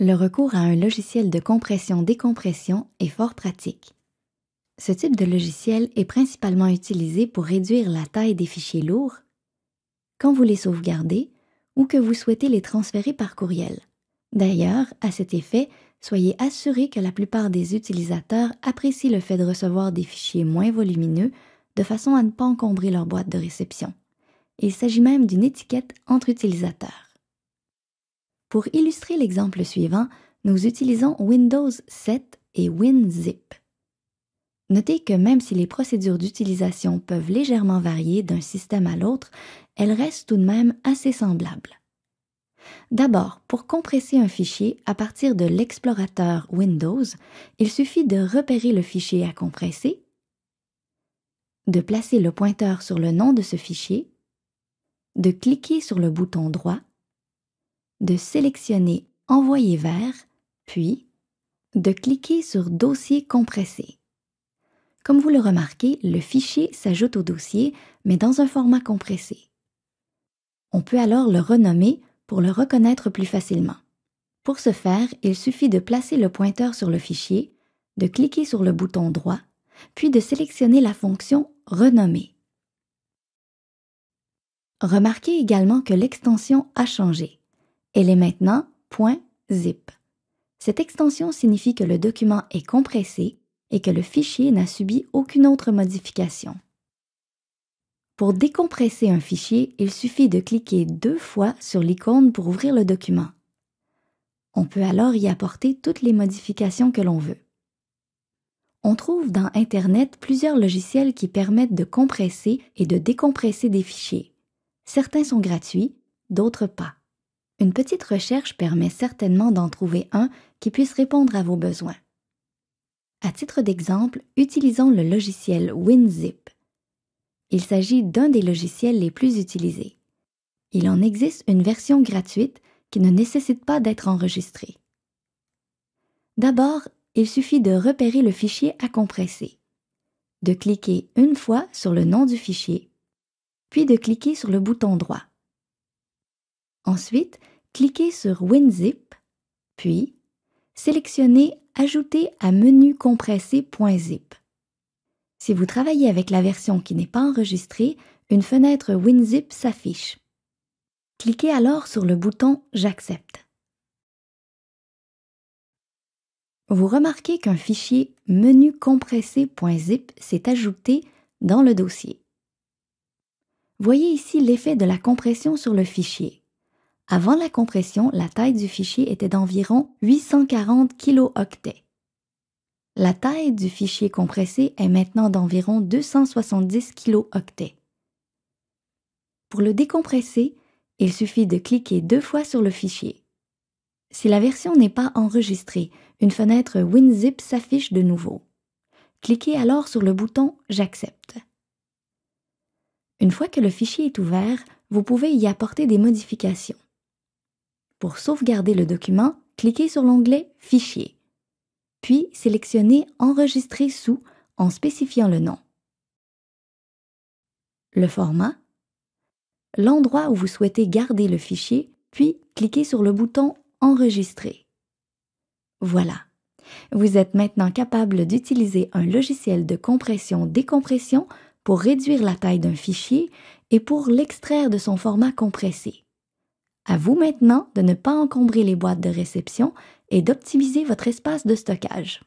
Le recours à un logiciel de compression-décompression est fort pratique. Ce type de logiciel est principalement utilisé pour réduire la taille des fichiers lourds, quand vous les sauvegardez ou que vous souhaitez les transférer par courriel. D'ailleurs, à cet effet, soyez assurés que la plupart des utilisateurs apprécient le fait de recevoir des fichiers moins volumineux de façon à ne pas encombrer leur boîte de réception. Il s'agit même d'une étiquette entre utilisateurs. Pour illustrer l'exemple suivant, nous utilisons Windows 7 et WinZip. Notez que même si les procédures d'utilisation peuvent légèrement varier d'un système à l'autre, elles restent tout de même assez semblables. D'abord, pour compresser un fichier à partir de l'explorateur Windows, il suffit de repérer le fichier à compresser, de placer le pointeur sur le nom de ce fichier, de cliquer sur le bouton droit, de sélectionner « Envoyer vers », puis de cliquer sur « Dossier compressé ». Comme vous le remarquez, le fichier s'ajoute au dossier, mais dans un format compressé. On peut alors le renommer pour le reconnaître plus facilement. Pour ce faire, il suffit de placer le pointeur sur le fichier, de cliquer sur le bouton droit, puis de sélectionner la fonction « Renommer ». Remarquez également que l'extension a changé. Elle est maintenant .zip. Cette extension signifie que le document est compressé et que le fichier n'a subi aucune autre modification. Pour décompresser un fichier, il suffit de cliquer 2 fois sur l'icône pour ouvrir le document. On peut alors y apporter toutes les modifications que l'on veut. On trouve dans Internet plusieurs logiciels qui permettent de compresser et de décompresser des fichiers. Certains sont gratuits, d'autres pas. Une petite recherche permet certainement d'en trouver un qui puisse répondre à vos besoins. À titre d'exemple, utilisons le logiciel WinZip. Il s'agit d'un des logiciels les plus utilisés. Il en existe une version gratuite qui ne nécessite pas d'être enregistrée. D'abord, il suffit de repérer le fichier à compresser, de cliquer une fois sur le nom du fichier, puis de cliquer sur le bouton droit. Ensuite, cliquez sur WinZip, puis sélectionnez « Ajouter à menu compressé.zip ». Si vous travaillez avec la version qui n'est pas enregistrée, une fenêtre WinZip s'affiche. Cliquez alors sur le bouton « J'accepte ». Vous remarquez qu'un fichier menu compressé.zip s'est ajouté dans le dossier. Voyez ici l'effet de la compression sur le fichier. Avant la compression, la taille du fichier était d'environ 840 kilooctets. La taille du fichier compressé est maintenant d'environ 270 kilooctets. Pour le décompresser, il suffit de cliquer 2 fois sur le fichier. Si la version n'est pas enregistrée, une fenêtre WinZip s'affiche de nouveau. Cliquez alors sur le bouton « J'accepte ». Une fois que le fichier est ouvert, vous pouvez y apporter des modifications. Pour sauvegarder le document, cliquez sur l'onglet « Fichier », puis sélectionnez « Enregistrer sous » en spécifiant le nom, le format, l'endroit où vous souhaitez garder le fichier, puis cliquez sur le bouton « Enregistrer ». Voilà, vous êtes maintenant capable d'utiliser un logiciel de compression-décompression pour réduire la taille d'un fichier et pour l'extraire de son format compressé. À vous maintenant de ne pas encombrer les boîtes de réception et d'optimiser votre espace de stockage.